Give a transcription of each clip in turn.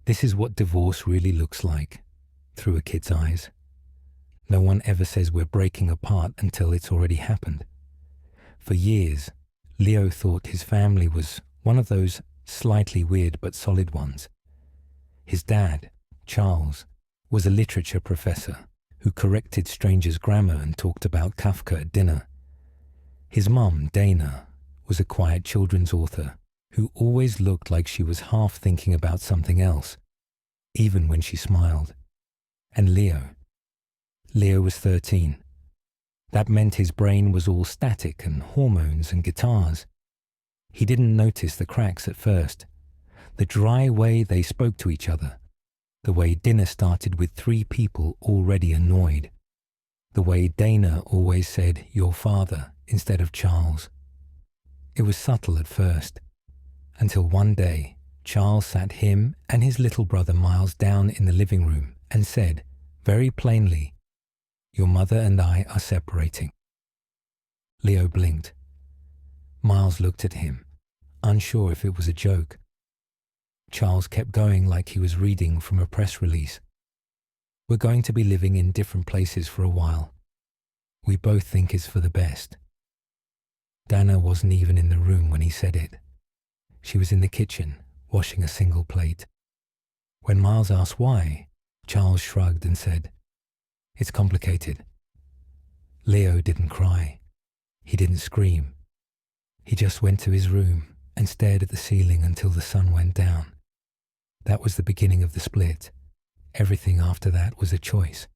This is what divorce really looks like, through a kid's eyes. No one ever says we're breaking apart until it's already happened. For years, Leo thought his family was one of those slightly weird but solid ones. His dad, Charles, was a literature professor who corrected strangers' grammar and talked about Kafka at dinner. His mum, Dana, was a quiet children's author who always looked like she was half thinking about something else, even when she smiled. And Leo was 13. That meant his brain was all static and hormones and guitars. He didn't notice the cracks at first, the dry way they spoke to each other, the way dinner started with 3 people already annoyed, the way Dana always said, "your father," instead of Charles. It was subtle at first, until one day Charles sat him and his little brother Miles down in the living room and said, very plainly, "Your mother and I are separating." Leo blinked. Miles looked at him, unsure if it was a joke. Charles kept going like he was reading from a press release. "We're going to be living in different places for a while. We both think it's for the best." Dana wasn't even in the room when he said it. She was in the kitchen, washing a single plate. When Miles asked why, Charles shrugged and said, "It's complicated." Leo didn't cry. He didn't scream. He just went to his room and stared at the ceiling until the sun went down. That was the beginning of the split. Everything after that was a choice.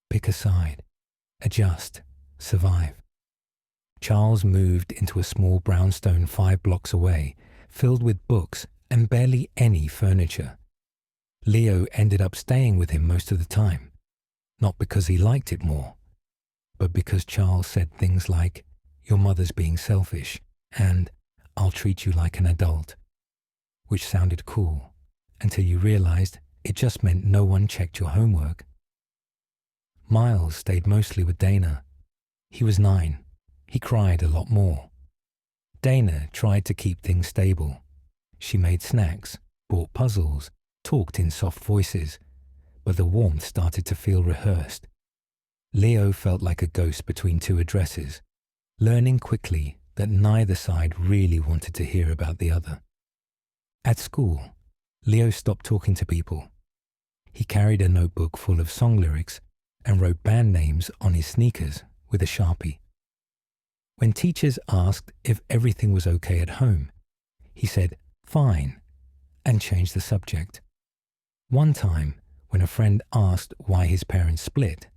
Pick a side. Adjust. Survive. Charles moved into a small brownstone 5 blocks away, filled with books and barely any furniture. Leo ended up staying with him most of the time, not because he liked it more, but because Charles said things like, "Your mother's being selfish," and "I'll treat you like an adult," which sounded cool, until you realized it just meant no one checked your homework. Miles stayed mostly with Dana. He was 9. He cried a lot more. Dana tried to keep things stable. She made snacks, bought puzzles, talked in soft voices, but the warmth started to feel rehearsed. Leo felt like a ghost between 2 addresses, learning quickly that neither side really wanted to hear about the other. At school, Leo stopped talking to people. He carried a notebook full of song lyrics and wrote band names on his sneakers with a Sharpie. When teachers asked if everything was okay at home, he said, "Fine," and changed the subject. One time, when a friend asked why his parents split,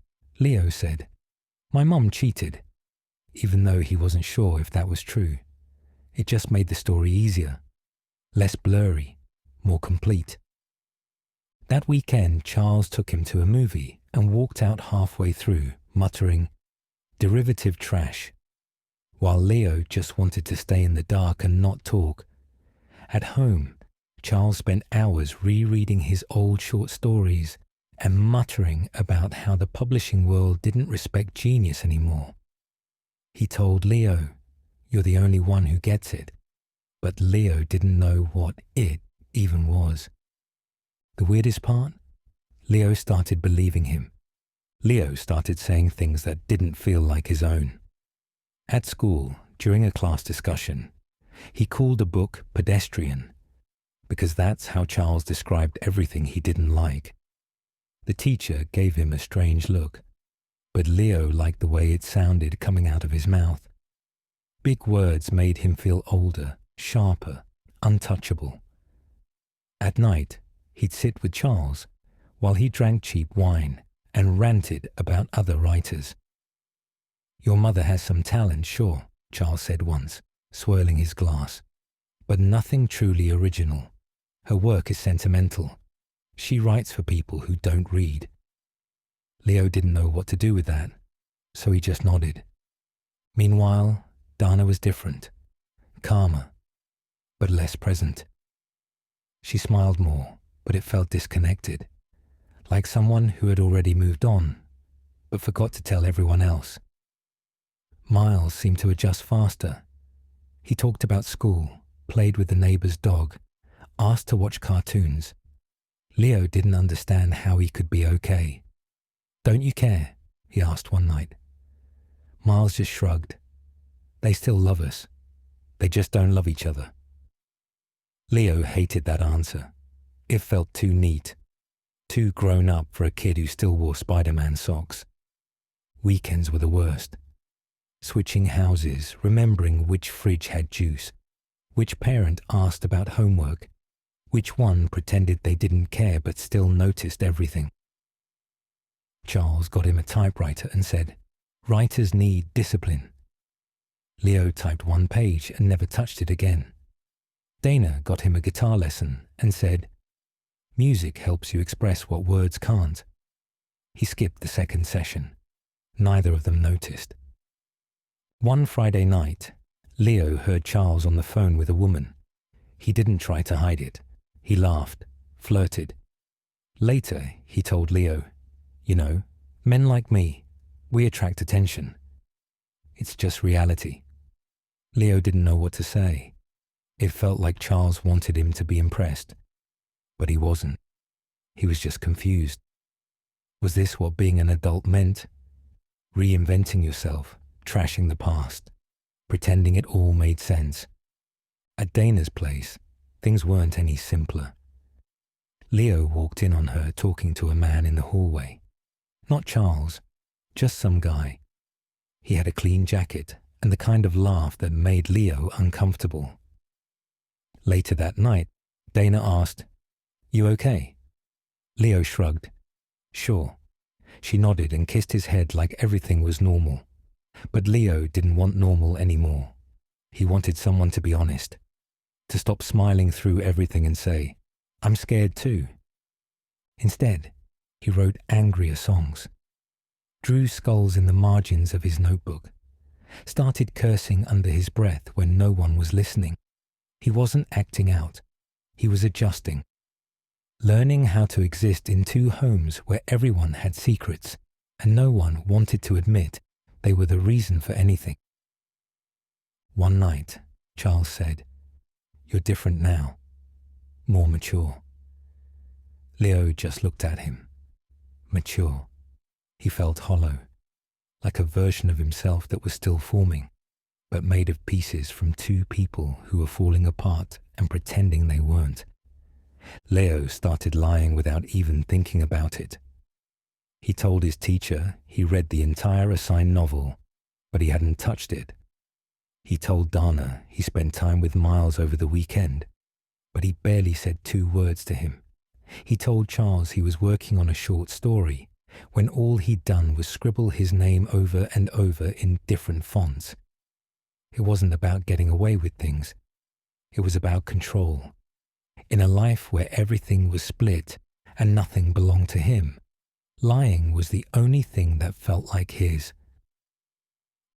Leo said, "My mom cheated," even though he wasn't sure if that was true. It just made the story easier, less blurry, more complete. That weekend, Charles took him to a movie and walked out halfway through, muttering, "Derivative trash," while Leo just wanted to stay in the dark and not talk. At home, Charles spent hours rereading his old short stories and muttering about how the publishing world didn't respect genius anymore. He told Leo, "You're the only one who gets it," but Leo didn't know what it even was. The weirdest part? Leo started believing him. Leo started saying things that didn't feel like his own. At school, during a class discussion, he called a book pedestrian, because that's how Charles described everything he didn't like. The teacher gave him a strange look, but Leo liked the way it sounded coming out of his mouth. Big words made him feel older, sharper, untouchable. At night, he'd sit with Charles while he drank cheap wine and ranted about other writers. "Your mother has some talent, sure," Charles said once, swirling his glass, "but nothing truly original. Her work is sentimental. She writes for people who don't read." Leo didn't know what to do with that, so he just nodded. Meanwhile, Dana was different, calmer, but less present. She smiled more, but it felt disconnected, like someone who had already moved on, but forgot to tell everyone else. Miles seemed to adjust faster. He talked about school, played with the neighbor's dog, asked to watch cartoons. Leo didn't understand how he could be okay. "Don't you care?" he asked one night. Miles just shrugged. "They still love us. They just don't love each other." Leo hated that answer. It felt too neat, too grown up for a kid who still wore Spider-Man socks. Weekends were the worst. Switching houses, remembering which fridge had juice, which parent asked about homework, which one pretended they didn't care but still noticed everything. Charles got him a typewriter and said, "Writers need discipline." Leo typed one page and never touched it again. Dana got him a guitar lesson and said, "Music helps you express what words can't." He skipped the second session. Neither of them noticed. One Friday night, Leo heard Charles on the phone with a woman. He didn't try to hide it. He laughed, flirted. Later, he told Leo, "You know, men like me, we attract attention. It's just reality." Leo didn't know what to say. It felt like Charles wanted him to be impressed. But he wasn't. He was just confused. Was this what being an adult meant? Reinventing yourself, trashing the past, pretending it all made sense. At Dana's place, things weren't any simpler. Leo walked in on her talking to a man in the hallway. Not Charles, just some guy. He had a clean jacket and the kind of laugh that made Leo uncomfortable. Later that night, Dana asked, "You okay?" Leo shrugged. "Sure." She nodded and kissed his head like everything was normal. But Leo didn't want normal anymore. He wanted someone to be honest, to stop smiling through everything and say, "I'm scared too." Instead, he wrote angrier songs, drew skulls in the margins of his notebook, started cursing under his breath when no one was listening. He wasn't acting out. He was adjusting, learning how to exist in two homes where everyone had secrets and no one wanted to admit they were the reason for anything. One night, Charles said, "You're different now, more mature." Leo just looked at him. Mature. He felt hollow, like a version of himself that was still forming, but made of pieces from two people who were falling apart and pretending they weren't. Leo started lying without even thinking about it. He told his teacher he read the entire assigned novel, but he hadn't touched it. He told Dana he spent time with Miles over the weekend, but he barely said 2 words to him. He told Charles he was working on a short story, when all he'd done was scribble his name over and over in different fonts. It wasn't about getting away with things. It was about control. In a life where everything was split and nothing belonged to him, lying was the only thing that felt like his.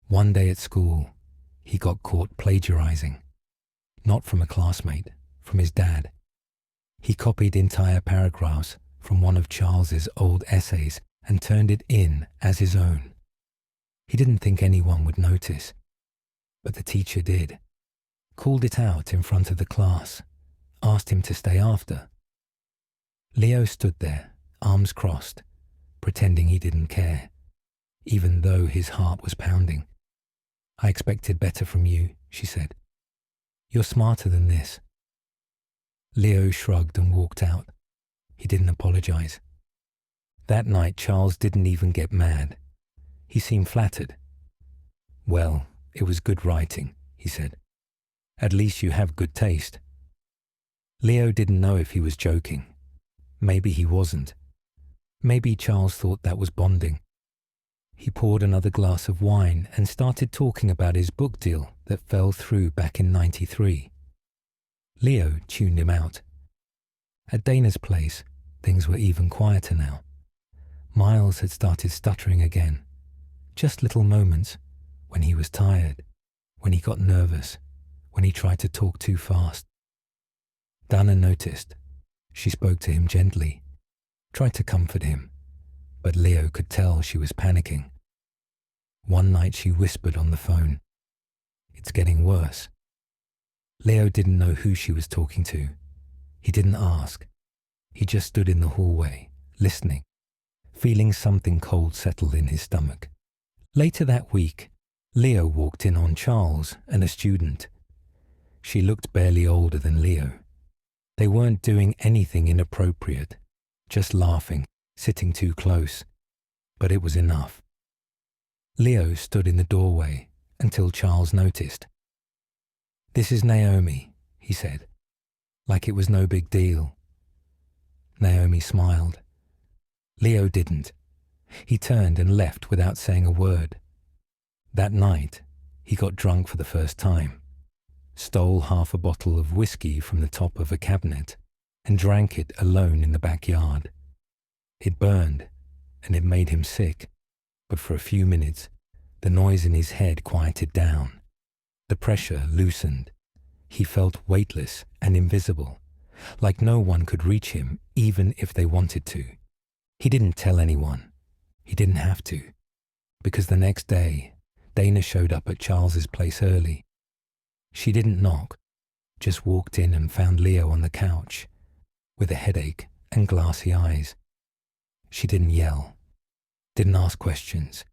One day at school, he got caught plagiarizing. Not from a classmate, from his dad. He copied entire paragraphs from one of Charles's old essays and turned it in as his own. He didn't think anyone would notice, but the teacher did. Called it out in front of the class, asked him to stay after. Leo stood there, arms crossed, pretending he didn't care, even though his heart was pounding. "I expected better from you," she said. "You're smarter than this." Leo shrugged and walked out. He didn't apologize. That night, Charles didn't even get mad. He seemed flattered. "Well, it was good writing," he said. "At least you have good taste." Leo didn't know if he was joking. Maybe he wasn't. Maybe Charles thought that was bonding. He poured another glass of wine and started talking about his book deal that fell through back in '93. Leo tuned him out. At Dana's place, things were even quieter now. Miles had started stuttering again. Just little moments, when he was tired, when he got nervous, when he tried to talk too fast. Dana noticed. She spoke to him gently, tried to comfort him, but Leo could tell she was panicking. One night she whispered on the phone, "It's getting worse." Leo didn't know who she was talking to. He didn't ask. He just stood in the hallway, listening, feeling something cold settle in his stomach. Later that week, Leo walked in on Charles and a student. She looked barely older than Leo. They weren't doing anything inappropriate, just laughing, sitting too close. But it was enough. Leo stood in the doorway until Charles noticed. "This is Naomi," he said, like it was no big deal. Naomi smiled. Leo didn't. He turned and left without saying a word. That night, he got drunk for the first time, stole half a bottle of whiskey from the top of a cabinet, and drank it alone in the backyard. It burned, and it made him sick, but for a few minutes, the noise in his head quieted down. The pressure loosened. He felt weightless and invisible, like no one could reach him even if they wanted to. He didn't tell anyone. He didn't have to, because the next day, Dana showed up at Charles's place early. She didn't knock, just walked in and found Leo on the couch, with a headache and glassy eyes. She didn't yell, didn't ask questions,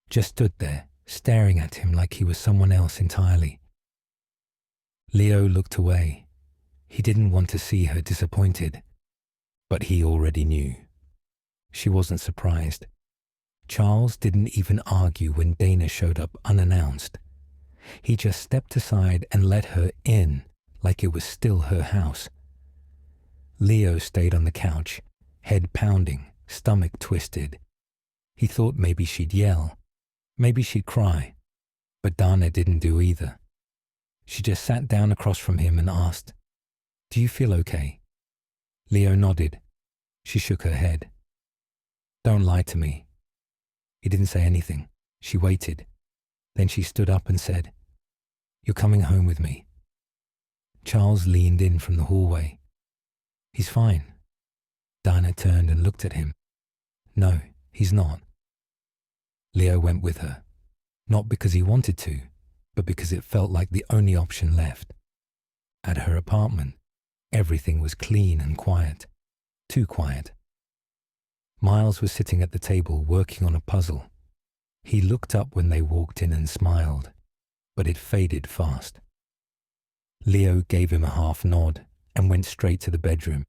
just stood there, staring at him like he was someone else entirely. Leo looked away. He didn't want to see her disappointed, but he already knew. She wasn't surprised. Charles didn't even argue when Dana showed up unannounced. He just stepped aside and let her in like it was still her house. Leo stayed on the couch, head pounding, stomach twisted. He thought maybe she'd yell, maybe she'd cry, but Dana didn't do either. She just sat down across from him and asked, "Do you feel okay?" Leo nodded. She shook her head. "Don't lie to me." He didn't say anything. She waited. Then she stood up and said, "You're coming home with me." Charles leaned in from the hallway. "He's fine." Dinah turned and looked at him. "No, he's not." Leo went with her, not because he wanted to, but because it felt like the only option left. At her apartment, everything was clean and quiet. Too quiet. Miles was sitting at the table working on a puzzle. He looked up when they walked in and smiled, but it faded fast. Leo gave him a half nod and went straight to the bedroom.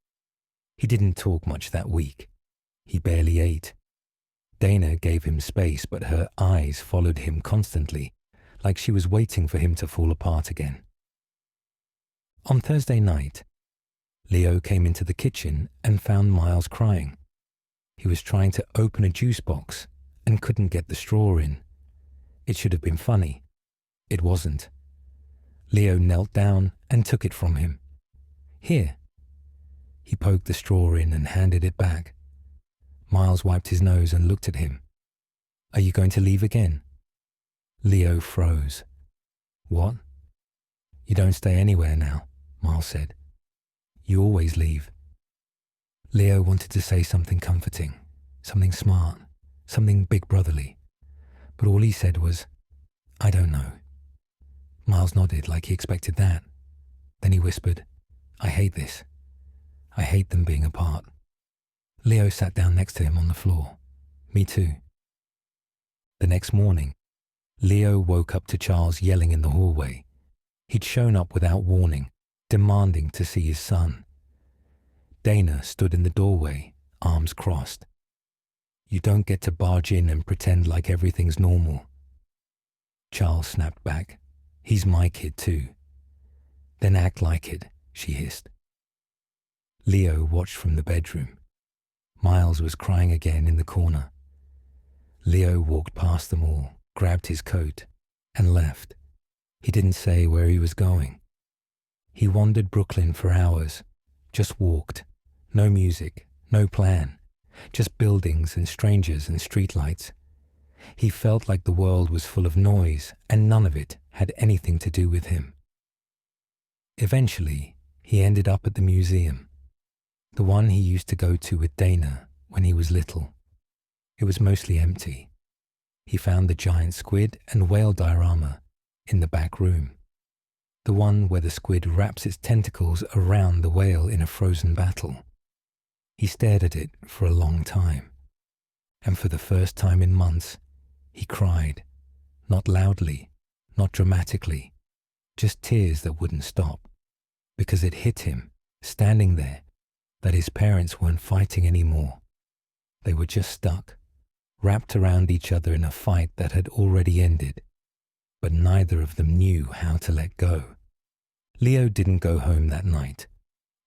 He didn't talk much that week. He barely ate. Dana gave him space, but her eyes followed him constantly, like she was waiting for him to fall apart again. On Thursday night, Leo came into the kitchen and found Miles crying. He was trying to open a juice box and couldn't get the straw in. It should have been funny. It wasn't. Leo knelt down and took it from him. "Here." He poked the straw in and handed it back. Miles wiped his nose and looked at him. "Are you going to leave again?" Leo froze. "What?" "You don't stay anywhere now," Miles said. "You always leave." Leo wanted to say something comforting, something smart, something big brotherly, but all he said was, "I don't know." Miles nodded like he expected that. Then he whispered, "I hate this. I hate them being apart." Leo sat down next to him on the floor. "Me too." The next morning, Leo woke up to Charles yelling in the hallway. He'd shown up without warning, demanding to see his son. Dana stood in the doorway, arms crossed. "You don't get to barge in and pretend like everything's normal." Charles snapped back. "He's my kid too." "Then act like it," she hissed. Leo watched from the bedroom. Miles was crying again in the corner. Leo walked past them all, grabbed his coat, and left. He didn't say where he was going. He wandered Brooklyn for hours, just walked. No music, no plan, just buildings and strangers and streetlights. He felt like the world was full of noise and none of it had anything to do with him. Eventually, he ended up at the museum, the one he used to go to with Dana when he was little. It was mostly empty. He found the giant squid and whale diorama in the back room, the one where the squid wraps its tentacles around the whale in a frozen battle. He stared at it for a long time, and for the first time in months, he cried, not loudly, not dramatically, just tears that wouldn't stop, because it hit him, standing there, that his parents weren't fighting anymore. They were just stuck, wrapped around each other in a fight that had already ended, but neither of them knew how to let go. Leo didn't go home that night.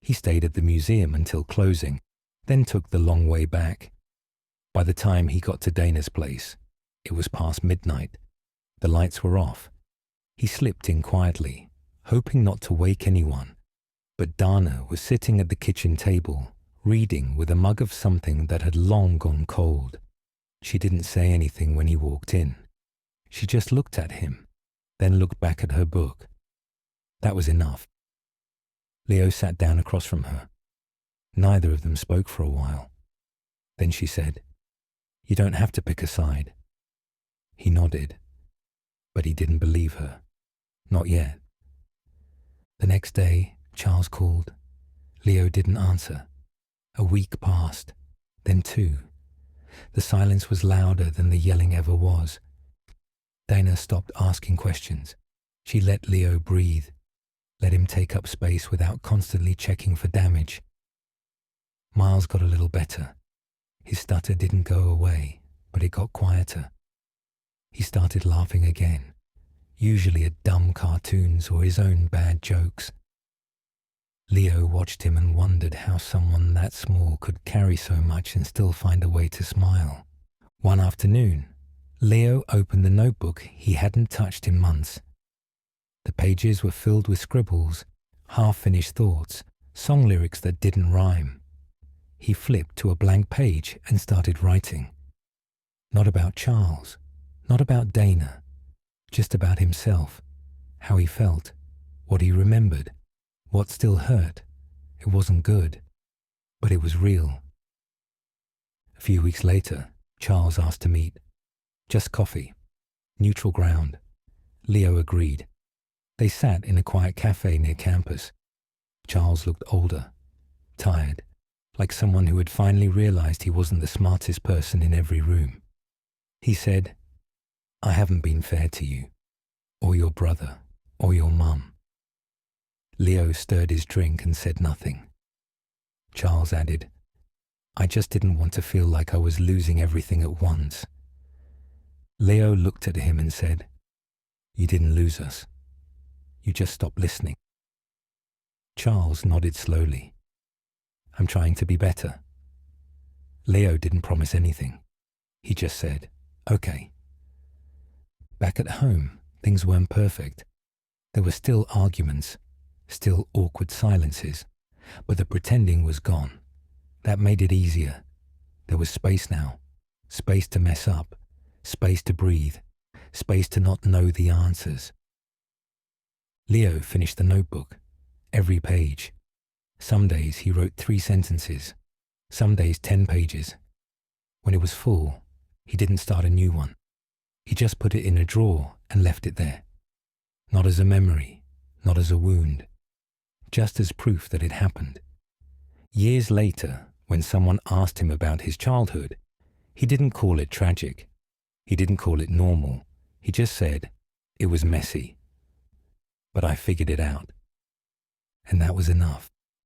He stayed at the museum until closing, then took the long way back. By the time he got to Dana's place, it was past midnight. The lights were off. He slipped in quietly, hoping not to wake anyone, but Dana was sitting at the kitchen table, reading with a mug of something that had long gone cold. She didn't say anything when he walked in. She just looked at him, then looked back at her book. That was enough. Leo sat down across from her. Neither of them spoke for a while. Then she said, "You don't have to pick a side." He nodded, but he didn't believe her. Not yet. The next day, Charles called. Leo didn't answer. A week passed, then 2. The silence was louder than the yelling ever was. Dana stopped asking questions. She let Leo breathe, let him take up space without constantly checking for damage. Miles got a little better. His stutter didn't go away, but it got quieter. He started laughing again, usually at dumb cartoons or his own bad jokes. Leo watched him and wondered how someone that small could carry so much and still find a way to smile. One afternoon, Leo opened the notebook he hadn't touched in months. The pages were filled with scribbles, half-finished thoughts, song lyrics that didn't rhyme. He flipped to a blank page and started writing. Not about Charles, not about Dana, just about himself, how he felt, what he remembered, what still hurt. It wasn't good, but it was real. A few weeks later, Charles asked to meet. Just coffee. Neutral ground. Leo agreed. They sat in a quiet cafe near campus. Charles looked older, tired, like someone who had finally realized he wasn't the smartest person in every room. He said, "I haven't been fair to you, or your brother, or your mum." Leo stirred his drink and said nothing. Charles added, "I just didn't want to feel like I was losing everything at once." Leo looked at him and said, "You didn't lose us. You just stopped listening." Charles nodded slowly. "I'm trying to be better." Leo didn't promise anything. He just said, "Okay." Back at home, things weren't perfect. There were still arguments, still awkward silences, but the pretending was gone. That made it easier. There was space now, space to mess up, space to breathe, space to not know the answers. Leo finished the notebook, every page. Some days he wrote 3 sentences, some days 10 pages. When it was full, he didn't start a new one. He just put it in a drawer and left it there. Not as a memory, not as a wound, just as proof that it happened. Years later, when someone asked him about his childhood, he didn't call it tragic. He didn't call it normal. He just said, "It was messy. But I figured it out." And that was enough.